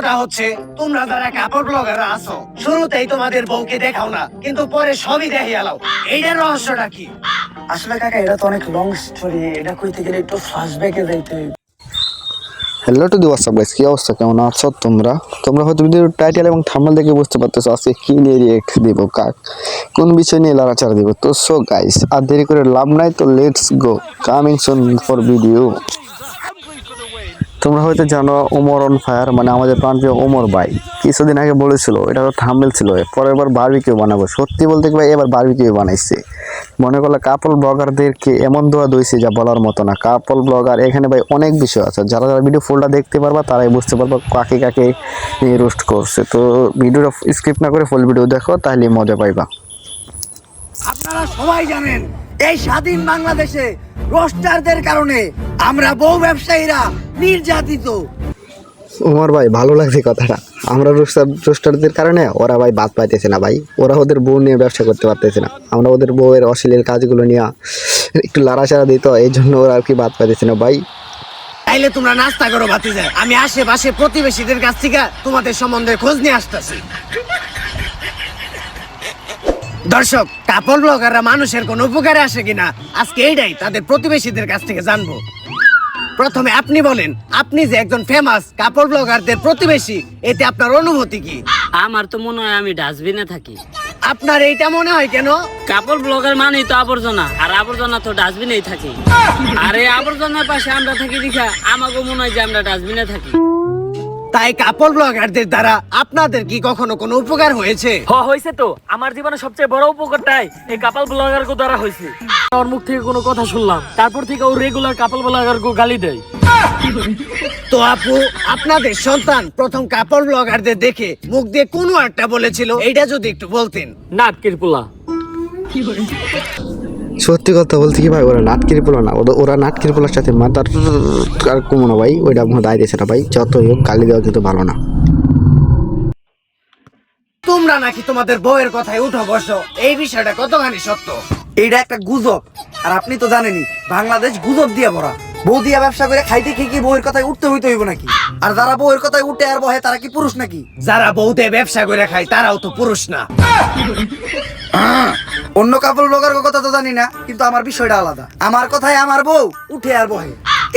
রহস্যটা হচ্ছে তোমরা যারা কাপড় ব্লগাররা আছো শুরুতেই তোমাদের বউকে দেখাও না, কিন্তু পরে সবই দেখিয়ে আলাও। এইটার রহস্যটা কি? আসলে কাকা এটা তো অনেক লং স্টোরি, এটা কইতে গেলে একটু ফ্ল্যাশব্যাকে যাইতে হইবে। Hello to the WhatsApp guys, কি অবস্থা, কেমন আছো তোমরা হয়তো ভিডিওর টাইটেল এবং থাম্বনেল দেখে বুঝতে পারতেছো আজকে কি নিয়ে রিঅ্যাক্ট দিব, কোন বিষয় নিয়ে লড়াচড়া দিব। তো সো গাইস, আর দেরি করে লাভ নাই, তো let's go, coming soon for video. তোমরা হয়তো জানো ওমর অন ফায়ার, মানে আমাদের প্রাণপ্রিয় ওমর ভাই কিছুদিন আগে বলেছিল, এটা তো থাম্বনেল ছিল, পরের বার বারবিকিউ বানাবো। সত্যি বলতে কি ভাই, এবার বারবিকিউ বানাইছে। মনে করলে কাপল ব্লগারদেরকে এমন দোয়া দইছে যা বলার মতো না। কাপল ব্লগার এখানে ভাই অনেক বিষয় আছে, যারা যারা ভিডিও ফুলটা দেখতে পারবা তারাই বুঝতে পারবা কাকে কাকে রোস্ট করছে। তো ভিডিওটা স্কিপ না করে ফুল ভিডিও দেখো, তাহলে মজা পাইবা। আপনারা সবাই জানেন এই স্বাধীন বাংলাদেশে রোস্টারদের কারণে আমরা বউ ব্যবসায়ীরা নির্যাতিত। ওমর ভাই ভালো লাগছে কথাটা। আমরা রোস্টারদের কারণে ওরা ভাই বাদ পাইতেছে না ভাই, ওরা ওদের বউ নিয়ে ব্যবসা করতে পারতেছে না। আমরা ওদের বউয়ের অশ্লীল কাজগুলো নিয়ে একটু লাড়াচাড়া দিত, এই জন্য ওরা আর কি বাদ পাইতেছে না ভাই। তাইলে তোমরা নাস্তা করো ভাতিজা, আমি আশেপাশে প্রতিবেশীদের কাছ থেকে তোমাদের সম্বন্ধে খোঁজ নিয়ে আসতেছি। দর্শক, কাপড় ব্লগাররা মানুষের কোন উপকারে আসে কিনা আজকে এইটাই তাদের প্রতিবেশীদের কাছ থেকে জানবো। প্রথমে আপনি বলেন, আপনি যে একজন ফেমাস কাপড় ব্লগারদের প্রতিবেশী, এতে আপনার অনুভূতি কি? আমার তো মনে হয় আমি ডাস্টবিনে থাকি। আপনার এইটা মনে হয় কেন? কাপড় ব্লগার মানেই তো আবর্জনা, আর আবর্জনা তো ডাস্টবিনেই থাকে। আর এই আবর্জনার পাশে আমরা থাকি দেখা আমাকে মনে হয় যে আমরা ডাস্টবিনে থাকি। তাই কাপড় ব্লগারদের দ্বারা আপনাদের কি কখনো কোনো উপকার হয়েছে? হয়েছে তো। আমার জীবনে সবচেয়ে বড় উপকারটাই এই কাপল ব্লগার দ্বারা হয়েছে। ওর মুখ থেকে কোনো কথা শুনলাম, তারপর থেকে ও রেগুলার কাপল ব্লগার গালি দেয়। তো আপু, আপনাদের সন্তান প্রথম কাপড় ব্লগারদের দেখে মুখ দিয়ে কোনো একটা বলেছিল, এইটা যদি একটু বলতেন। নাটকের পোলা। সত্যি কথা বলতে কি ভাই, ওরা নাটকির পোলা না, ওরা নাটকির পোলার সাথে মাতার আর কমো না ভাই, ওইটা দায় দিয়েছে না ভাই। যতই হোক গালি দেওয়া কিন্তু ভালো না। তোমরা নাকি তোমাদের বউয়ের কথায় উঠো বসো, এই বিষয়টা কতখানি সত্য? এইটা একটা গুজব, আর আপনি তো জানেনই বাংলাদেশ গুজব দিয়ে ভরা। বউ দিয়া ব্যবসা করে খাইতে খেয়ে কি বউয়ের কথায় উঠতে হইতে হইব নাকি? আর যারা বউয়ের কথায় উঠে আর বহে তারা কি পুরুষ নাকি? যারা বউতে ব্যবসা করে খায় তারাও তো পুরুষ না। অন্য কাপড় লোকের কথা তো জানি না, কিন্তু আমার বিষয়টা আলাদা। আমার কথায় আমার বউ উঠে আর বহে,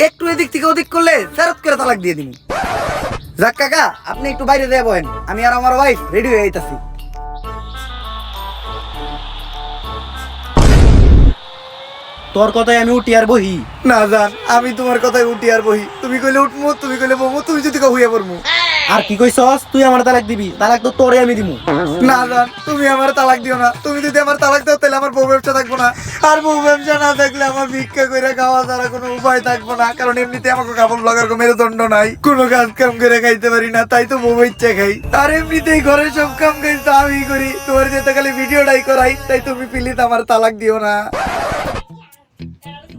একটু এদিক থেকে ওদিক করলে ফেরত করে তালাক দিয়ে দিন। যাক কাকা, আপনি একটু বাইরে দিয়ে বহেন, আমি আর আমার ওয়াইফ রেডি হয়ে আইতাছি। তোর কথায় আমি উঠি আর বহি? না জান, আমি তোমার কথায় উঠি আর বহি। তুমি কইলে উঠমু, তুমি কইলে বমু, তুমি যদি কও হইয়া পড়মু। আর কি কইছস? তুই আমার তালাক দিবি? তালাক তো তোরে আমি দিমু। না জান, তুমি আমার তালাক দিও না। তুমি যদি আমার তালাক দাও তাহলে আমার বউ ব্যবসা থাকবো না, আর বউ ব্যবসা না থাকলে আমার ভিক্ষা করে খাওয়া ছাড়া কোনো উপায় থাকবো না। কারণ এমনিতে আমাকে কাপড় ব্লগার মেরুদণ্ড নাই, কোনো কাজ কাম করে খাইতে পারি না, তাই তো বউ ইচ্ছা খাই। আর এমনিতেই ঘরের সব কাম কাজ তো আমি করি, তোমার যেতে খালি ভিডিওটাই করাই। তাই তুমি প্লিজ আমার তালাক দিও না।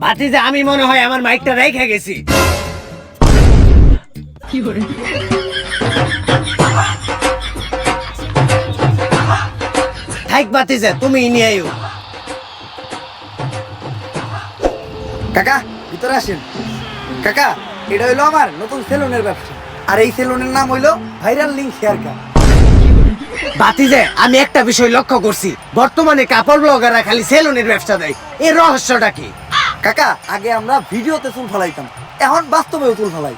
ভাতিজা, আমি মনে হয় আমার মাইকটা রেখে গেছি। থাক ভাতিজা, তুমি নিয়ে আইও। কাকা ভিতরে আসেন। কাকা, এটা হইলো আমার নতুন সেলুনের ব্যবসা, আর এই সেলুনের নাম হইলো ভাইরাল লিঙ্ক হেয়ার কাট। ভাতিজা, আমি একটা বিষয় লক্ষ্য করছি, বর্তমানে কাপড় ব্লগাররা খালি সেলুনের ব্যবসা দেয়, এর রহস্যটা কি? কাকা, আগে আমরা ভিডিওতে চুল ফালাইতাম, এখন বাস্তবেও চুল ফালাই।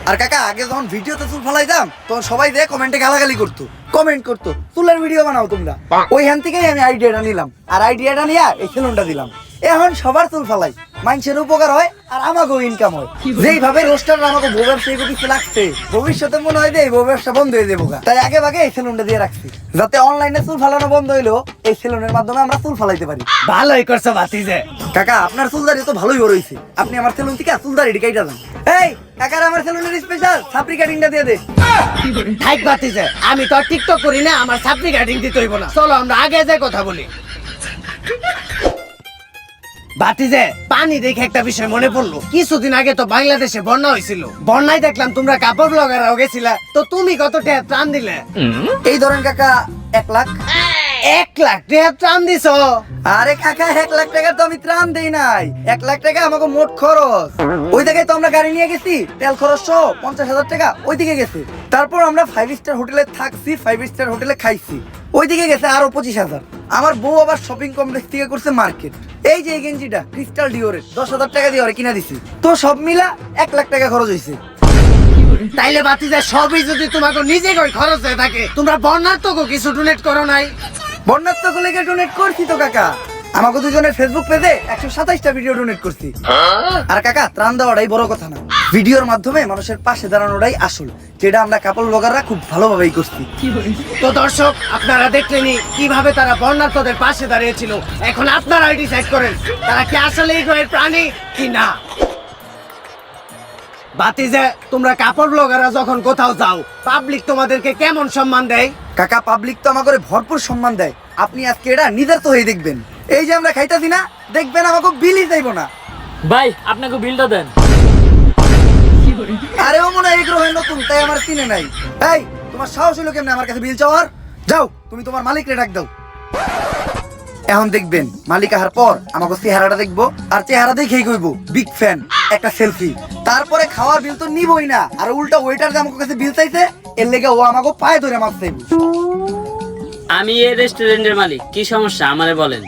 আর কাকা, আগে যখন ভিডিওতে চুল ফালাইতাম তখন সবাই দিয়ে কমেন্টে গালাগালি করতো, কমেন্ট করতো চুলের ভিডিও বানাও তোমরা। ওইখান থেকেই আমি আইডিয়াটা নিলাম, আর আইডিয়াটা নিয়ে এই সেলুনটা দিলাম। এখন সবার চুল ফালাই, মানুষের উপকার হয় আর আমাকেও ইনকাম হয়। যেইভাবে রোস্টাররা আমাকে বউ ব্যবসায়ী কিছু লাগছে, ভবিষ্যতে মনে হয় যে এই বউ ব্যবসা বন্ধ হয়ে যাবো, তাই আগে ভাগে এই সেলুনটা দিয়ে রাখছি, যাতে অনলাইনে চুল ফালানো বন্ধ হইলেও এই সেলুনের মাধ্যমে আমরা চুল ফালাইতে পারি। ভালোই করছো ভাতিজা। কাকা, আপনার চুলদারি তো ভালোই বড় হইছে, আপনি আমার সেলুন থেকে চুলদারি কাইটা দেন। এই কাকার আমার সেলুনের স্পেশাল সাপরি কাটিংটা দিয়ে দে। থাক ভাতিজা, আমি তো আর টিকটক করি না, আমার সাপনি কাটিং দিতে হইব না। চলো আমরা আগে যাই কথা বলি। ভাতিজা, পানি দেখে একটা বিষয় মনে পড়লো। কিছুদিন আগে তো বাংলাদেশে বন্যা হয়েছিল, বন্যায় দেখলাম তোমরা কাপড় ব্লগাররাও গেছিলা, তো তুমি কত টাকা ত্রাণ দিলে? এই ধরেন কাকা 1 লাখ। 1 লাখ টাকা ত্রাণ দিছ? আরে কাকা 1 লাখ টাকা তো আমি ত্রাণ দেই নাই, 1 লাখ টাকা আমাকে মোট খরচ। ওই থেকে তো আমরা গাড়ি নিয়ে গেছি, তেল খরচ সহ 50,000 টাকা ওইদিকে গেছে। তারপর আমরা 5 স্টার হোটেলে থাকছি, 5 স্টার হোটেলে খাইছি, ওইদিকে গেছে আরো 25,000। আমার বউ আবার শপিং কমপ্লেক্স থেকে করছে মার্কেট। এই যে এই গেঞ্জিটা ক্রিস্টাল ডিওরের 10,000 টাকা দিয়ে ওরে কিনা দিছি, তো সব মিলা 1 লাখ টাকা খরচ হয়েছে। তাইলে বাতিজা সবই যদি তোমাকে নিজে কই খরচ হয়ে থাকে, তোমরা বর্ণার্থকে কিছু ডোনেট করো নাই? বন্যাত্মক লেগে ডোনেট করছি তো কাকা, আমাকে দুজনের ফেসবুক পেজে 127টা ভিডিও ডোনেট করছি। আর কাকা ত্রাণ দেওয়াটাই বড় কথা না, ভিডিওর মাধ্যমে মানুষের পাশে দাঁড়ানোটাই আসল, যেটা আমরা কাপল ব্লগাররা খুব ভালোভাবেই করছি। তো দর্শক, আপনারা দেখলেনই কিভাবে তারা বর্ণার্থদের পাশে দাঁড়িয়েছিল। এখন আপনারাই ডিসাইড করেন তারা কি আসলে এই গ্রহের প্রাণী কি না। বাতিজা, তোমরা কাপড় ব্লগাররা যখন কোথাও যাও, পাবলিক তোমাদেরকে কেমন সম্মান দেয়? কাকা পাবলিক তো আমাকে ভরপুর সম্মান দেয়। আপনি আজকে এটা নিজের তো হয়ে দেখবেন, এই যে আমরা খাইতাছি না, দেখবেন আমাকে বিলই যাইব না। ভাই আপনাকে বিলটা দেন। আরে ও মনে হয় এই গ্রহে নতুন, তাই আমার চিনে নাই। এই তোমার সাহস হলো কেমনে আমার কাছে বিল চাওয়ার? যাও তুমি তোমার মালিকরে ডাক দাও। এখন দেখবেন মালিক আসার পর আমাকে চেহারাটা দেখবো, আর চেহারা দেখেই কইবো বিগ ফ্যান, একটা সেলফি। তারপরে খাওয়ার বিল তো নিবই না, আর উল্টা ওয়েটার যে আমার কাছে বিল চাইছে, এর লেগে ও আমাকে পায়ে ধরে মাপ চাইবো। আমি এই রেস্টুরেন্টের মালিক, কি সমস্যা আমারে বলেন।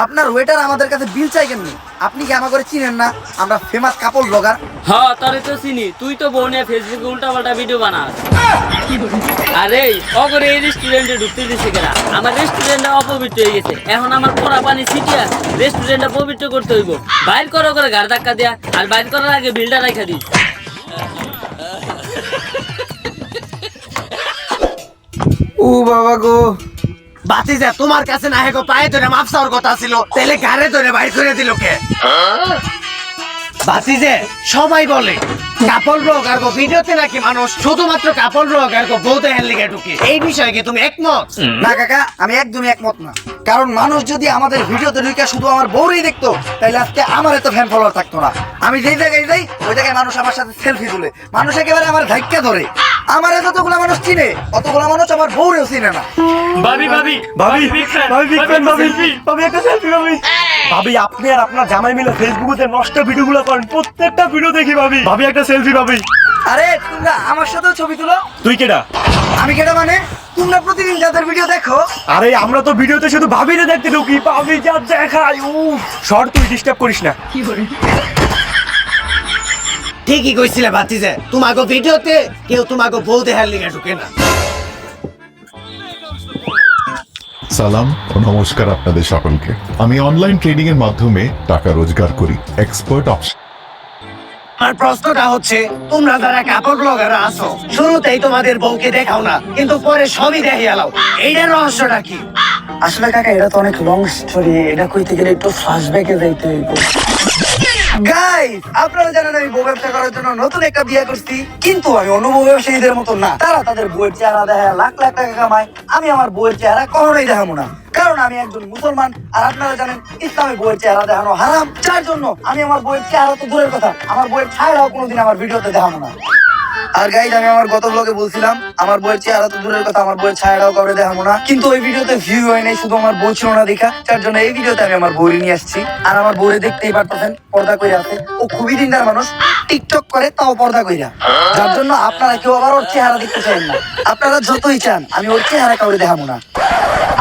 আপনার ওয়েটার আমাদের কাছে বিল চাই কেন? আপনি কি আমাকে চিনেন না? আমরা ফেমাস কাপল ব্লগার। হ তোরে তো চিনি, তুই তো বউ নিয়ে ফেসবুকে উল্টাপাল্টা ভিডিও বানাস। আরে অগরে এই রেস্টুরেন্টে ঢুকতে দিছে কেনা? আমার রেস্টুরেন্টটা অপবিত্র হয়ে গেছে, এখন আমার পোড়া পানি ছিটিয়া রেস্টুরেন্টটা পবিত্র করতে হইব। বাইর করো করে গাড় ধাক্কা দেয়া, আর বাইর করার আগে বিলটা রাখা দিস। ও বাবা গো, বাতিজা, তোমার কাছে না হেগো পায়ে ধরে মাপ চাওয়ার কথা ছিল, তাহলে গাড়ে ধরে বাইর করে দিল কে? বাতিজে, সবাই বলে কাপল ব্লগার গো ভিডিওতে নাকি মানুষ শুধুমাত্র কাপল ব্লগার গো বউ দেখার লিগে ঢুকে। এই বিষয়ে কি তুমি একমত? না কাকা, আমি একদমই একমত না। কারণ মানুষ যদি আমাদের ভিডিওতে ঢুকে শুধু আমার বউরই দেখতো, তাহলে আজকে আমার এত ফ্যান ফলোয়ার থাকতো না। আমি যেই জায়গায় যাই, ওই জায়গায় মানুষ আমার সাথে সেলফি তুলে, মানুষ একেবারে আমার ধাক্কা ধরে। আমার যতগুলো মানুষ চিনে, অতগুলো মানুষ আমার বউরেও চিনে না। ভাবি ভাবি ভাবি বিগ ফ্যান, ভাবি বিগ ফ্যান, ভাবি selfie। ভাবি একটা সেলফি ভাবি। ভাবি আপনি আর আপনার জামাই মিলে ফেসবুকে নষ্ট ভিডিওগুলো করেন, প্রত্যেকটা ভিডিও দেখি ভাবি। ভাবি একটা সেলফি ভাবি। আরে তোমরা আমার সাথেও ছবি তুলো। তুই কেডা? আমি কেটা মানে? তোমরা প্রতিদিন যাদের ভিডিও দেখো। আরে আমরা তো ভিডিওতে শুধু ভাবিরে দেখতে ঢুকি, ভাবি যা দেখাই শর্ট, তুই ডিস্টার্ব করিস না। ঠিকই কইছিলে বাতিজে, তোমাকে ভিডিওতে কেউ তোমাকে বউ দেখার লিগে ঢুকে না। সালাম ও নমস্কার আপনাদের সকলকে। আমি অনলাইন ট্রেডিং এর মাধ্যমে টাকা রোজগার করি, এক্সপার্ট অপশন। আর প্রশ্নটা হচ্ছে, তোমরা যারা কাপড় ব্লগাররা আছো, শুরুতেই তোমাদের বউকে দেখাও না, কিন্তু পরে সবই দেখিয়ে এলাও। এইটার রহস্যটা কি? আসলে কাকা এটা তো অনেক লং স্টোরি, এটা কইতে গেলে একটু ফ্ল্যাশব্যাকে যাইতে হইব। গাইস, আপনারা জানেন আমি বউ ব্যবসা করার জন্য নতুন একটা বিয়ে করছি, কিন্তু আমি অন্য বউ ব্যবসায়ীদের মতো না। তারা তাদের বউয়ের চেহারা দেখায় লাখ লাখ টাকা কামায়, আমি আমার বউয়ের চেহারা কখনোই দেখাবো না, কারণ আমি একজন মুসলমান। আর আপনারা জানেন ইসলামে বউয়ের চেহারা দেখানো হারাম, যার জন্য আমি আমার বউয়ের চেহারা তো দূরের কথা, আমার বউয়ের ছায়াও কোনোদিন আমার ভিডিওতে দেখাবো না। আর গাইজ, আমি আমার গত ব্লগে বলছিলাম আমার বউয়ের চেহারা তো দূরের কথা, আমার বউয়ের ছায়াটাও কবে দেখাবো না, কিন্তু ওই ভিডিওতে ভিউ হয় নাই, শুধু আমার বউ ছিল না দেখা, যার জন্য এই ভিডিওতে আমি আমার বউরে নিয়ে আসছি। আর আমার বউরে দেখতেই পারতেছেন, পর্দা কইরা আছে। ও খুবই দিনদার মানুষ, টিকটক করে, তাও পর্দা কইরা। যার জন্য আপনারা কেউ আবার ওর চেহারা দেখতে চান না। আপনারা যতই চান আমি ওর চেহারা কাউরে দেখাবো না।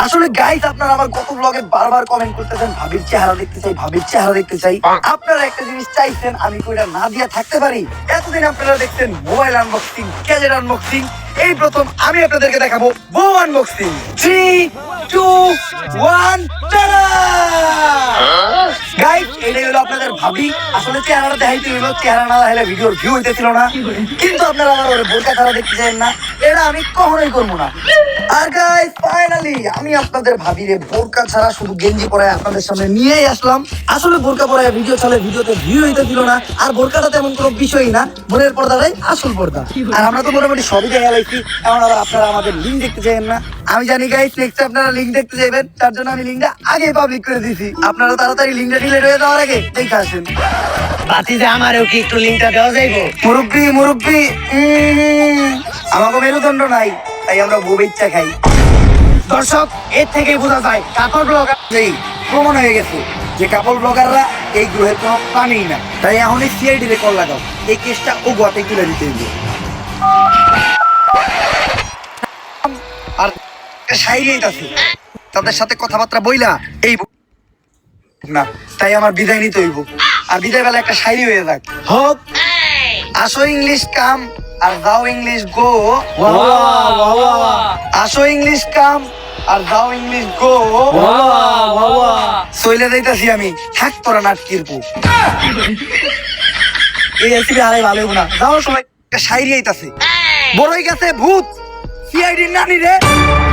আসলে গাইস, আপনারা আমার গত ব্লগে বারবার কমেন্ট করতেছেন ভাবির চেহারা দেখতে চাই, ভাবির চেহারা দেখতে চাই। আপনারা একটা জিনিস চাইছেন, আমি কইরা না দিয়া থাকতে পারি? এতদিন আপনারা দেখছেন মোবাইল আনবক্সিং, গ্যাজেট আনবক্সিং, এই প্রথম আমি আপনাদেরকে দেখাবো বউ আনবক্সিং। 3, 2, 1, টাটা! গাইস, এটাই হলো আপনাদের ভাবি। আসলে চেহারা দেখাইতে হইলো, চেহারা না দেখাইলে ভিডিওর ভিউ হইতেছিল না। কিন্তু আপনারা আমার ওর বোরকা ছাড়া দেখতে চান না, এটা আমি কখনোই করবো না। আর গাইস, ফাইনালি আমি আপনাদের ভাবিরে বোরকা ছাড়া শুধু গেঞ্জি পরায় আপনাদের সামনে নিয়েই আসলাম। আসলে বোরকা পরায় ভিডিও চলে, ভিডিওতে ভিউ হইতেছিল না, আর বোরকাটা তেমন কোনো বিষয়ই না, মনের পর্দাটাই আসল পর্দা। আর আমরা তো মোটামুটি সবই দেখা লাইছি, এখন আবার আপনারা আমাদের লিঙ্ক দেখতে চাইেন না। আমি জানি গাইস, নেক্সট আপনারা লিঙ্ক দেখতে যাবেন, তার জন্য আমি লিঙ্কটা আগে পাবলিক করে দিয়েছি। আপনারা তাড়াতাড়ি লিঙ্কটা ডিলিট হয়ে যাওয়ার আগে দেখে আসেন। বাতিজে, আমারও কি একটু লিঙ্কটা দেওয়া যাইবো? মুরব্বি মুরব্বি, আমাকে মেরুদণ্ড নাই, তাই আমরা বউ ইচ্ছা খাই। দর্শক এর থেকে বোঝা যায় কাপড় ব্লগার এই প্রমাণ হয়ে গেছে যে কাপল ব্লগাররা এই গ্রহের কোনো প্রাণীই না। তাই এখন এই সিআইডি রে কল লাগাও, এই কেসটা ও গোয়াতে তুলে দিতে হইবে। আর সাইরেই আছে তাদের সাথে কথাবার্তা বইলা এই না, তাই আমার বিদায় নিতে হইব। আর বিদায় বেলা একটা শায়রি হয়ে যাক, হোক আসো ইংলিশ কাম আর যাও ইংলিশ গো, আসো ইংলিশ কাম আর যাও ইংলিশ গো, চইলে যাইতাছি আমি, থাক তোরা নাটকির পু। এই এসিবি আরে ভালো হইব না, যাও সবাই। একটা শায়রি আইতাছে, বড়ই গেছে ভূত সিআইডি নানি রে।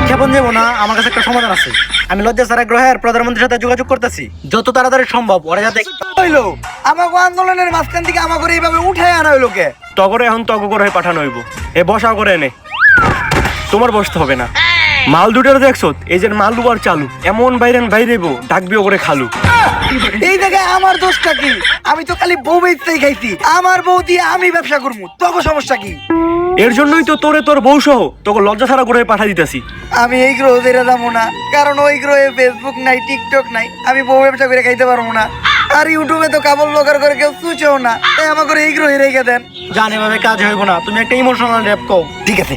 ক্ষেপণ যাবো না, আমার কাছে একটা সমাধান আছে। আমি লজ্জা ছাড়া গ্রহের প্রধানমন্ত্রীর সাথে যোগাযোগ করতেছি, যত তাড়াতাড়ি সম্ভব ওরা যাতে হইলো আমাকে আন্দোলনের মাঝখান থেকে আমাকে এইভাবে উঠায় আনা হইলো কে? তগরে এখন তগ করে পাঠানো হইব। এ বসা করে এনে, তোমার বসতে হবে না। মাল দুটোর দেখছো, এই যে মাল দুবার চালু এমন বাইরেব ডাকবিও করে খালু। এই জায়গায় আমার দোষটা কি? আমি তো খালি বউ বেচতেই খাইছি, আমার বউ দিয়ে আমি ব্যবসা করবো, তোকে সমস্যা কি? এর জন্যই তো তোরে তোর বউ সহ তোকে লজ্জা ছাড়া করে পাঠা দিতেছি। আমি এই গ্রহ ছেড়ে যাবো না, কারণ ওই গ্রহে ফেসবুক নাই, টিকটক নাই, আমি বউ ব্যবসা করে খাইতে পারবো না। আর ইউটিউবে তো কাপড় ব্লগার করে কেউ চুচেও না, তাই আমাকে এই গ্রহে রেখে দেন। জান এভাবে কাজ হইব না, তুমি একটা ইমোশনাল র্যাপ কও। ঠিক আছে,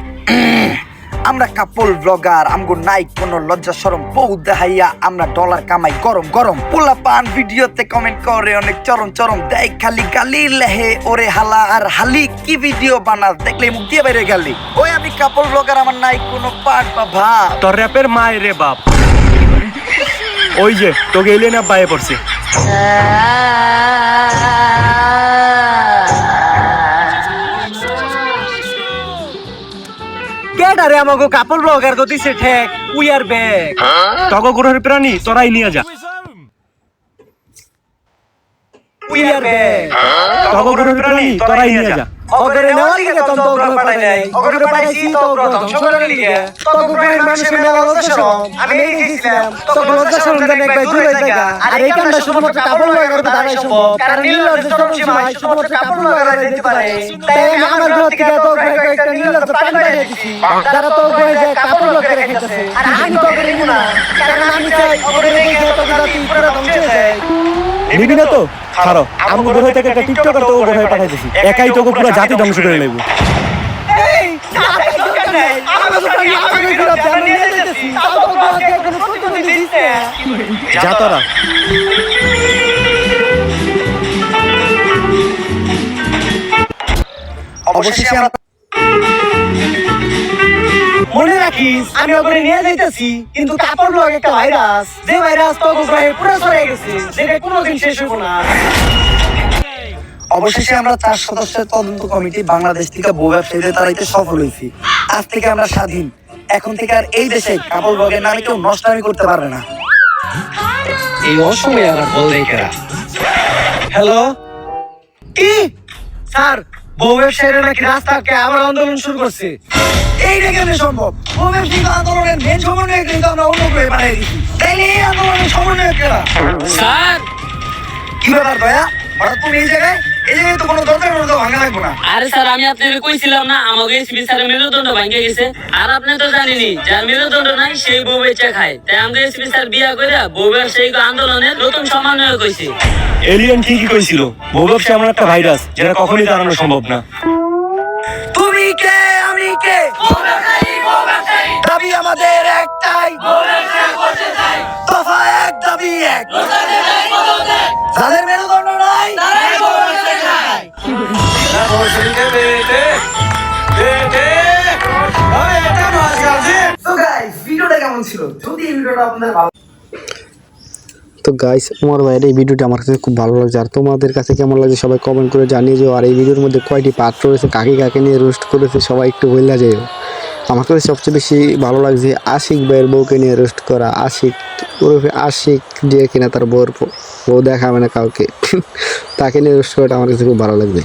আমরা কাপল ব্লগার, আমগো নাই কোনো লজ্জা শরম, বউ দেখাইয়া আমরা ডলার কামাই গরম গরম। পোলা পান ভিডিওতে কমেন্ট করে অনেক চরম চরম, দেয় খালি গালি লেহে ওরে হালা আর হালি, কি ভিডিও বানাস দেখলে মুখ দিয়ে বাইরে গালি। ওই আমি কাপল ব্লগার, আমার নাই কোনো পাট বা ভাব। তোর র্যাপের মায়ের রে বাপ, ওই যে তোকে এলিয়েন আপ বাইরে পড়ছে। কেডারে আমাকে কাপড় ব্লগার গো দিছে ঠেক, উই আর ব্যাক। তগ গ্রহের প্রাণী তোরাই নিয়ে যা, উই আর ব্যাক। তগ গ্রহের প্রাণী তোরাই নিয়ে যা। অগরে নেওয়ার লিগে তো গ্রহ পাঠাই নাই, অগরে পাঠাইছি তো গ্রহ ধ্বংস করার লিগে। তো গ্রহের মানুষের নেওয়া লজ্জা শরম, আমি এই গেছিলাম তো লজ্জা শরম জানে একবার দূরে জায়গা। আর এই কামটা শুধুমাত্র কাপড় ব্লগার দ্বারাই সম্ভব, কারণ নীলজ শরম সীমায় শুধুমাত্র কাপড় ব্লগার দিতে পারে। তাই আমি আমার গ্রহ থেকে তো গ্রহে একটা নীলজ প্রাণ পাঠিয়ে দিছি, যারা তো গ্রহে যায় কাপড় ব্লগার রেখেছে। আর আমি তো করে নিব না, কারণ আমি চাই অগরে রেখে তো জাতি পুরো ধ্বংস হয়ে যায়। নিবি না তো ছাড়ো, আমি গ্রহ থেকে একটা টিকটকার তোকে গ্রহে পাঠাইতেছি, একাই তোকে পুরো জাতি ধ্বংস করে নেব। যা তোরা। অবশেষে আমরা মনে রাখিস আমি ওখানে নিয়ে যাইতেছি, কিন্তু কাপড় ব্লগ একটা ভাইরাস, যে ভাইরাস তো গ্রহে পুরো ছড়িয়ে গেছে, যেটা কোনোদিন শেষ হবো না। অবশেষে আমরা 4 সদস্যের তদন্ত কমিটি বাংলাদেশ থেকে বউ ব্যবসায়ীদের তাড়াইতে সফল হয়েছি। আজ থেকে আমরা স্বাধীন, এখন থেকে আর এই দেশে কাপড় ব্লগের নামে কেউ নষ্টামি করতে পারবে না। এই অসময়ে আবার বলবে কারা? হ্যালো, কি স্যার, বউ ব্যবসায়ীরা নাকি রাস্তাকে আবার আন্দোলন শুরু করছে? এইটা কেমনে সম্ভব? বউ ব্যবসায়ী আন্দোলনের মেন সমন্বয়ক কিন্তু আমরা অন্য গ্রহে পাঠিয়ে দিচ্ছি, তাইলে এই আন্দোলনের সমন্বয়কেরা স্যার কি ব্যাপার দয়া? হঠাৎ তুমি এই জায়গায় তো কোনো দরকার ভাঙা লাগবে না। আরে স্যার আমি আপনাকে কইছিলাম না আমাকে এসপি স্যারের মেরুদণ্ড ভাঙে গেছে। আর আপনি তো জানেনই যার মেরুদণ্ড নাই সেই বউ বেচা খায়। তাই আমাকে এসপি স্যার বিয়া করে বউ ব্যবসায়ী আন্দোলনের নতুন সমন্বয়ক হইছে। এলিয়েন ঠিকই কইছিল, বউ ব্যবসা এমন একটা ভাইরাস যেটা কখনোই দাঁড়ানো সম্ভব না। তুমি কে আমি কে, দাবি আমাদের একটাই, দফা এক দাবি এক, যাদের মেরুদণ্ড নাই ভিডিওটা কেমন ছিল? যদি এই ভিডিওটা আপনাদের ভালো তো গাইস, আমার ভাইয়ের এই ভিডিওটি আমার কাছে খুব ভালো লাগছে। আর তোমাদের কাছে কেমন লাগছে সবাই কমেন্ট করে জানিয়ে যাও। আর এই ভিডিওর মধ্যে কয়টি পার্ট রয়েছে, কাকে কাকে নিয়ে রোস্ট করেছে সবাই একটু বললা যাও। আমার কাছে সবচেয়ে বেশি ভালো লাগছে আশিক ভাইয়ের বউকে নিয়ে রোস্ট করা। আশিক ওরফে আশিক দিয়ে কিনা তার বউ দেখাবে না কাউকে, তাকে নিয়ে রোস্ট করাটা আমার কাছে খুব ভালো লাগবে।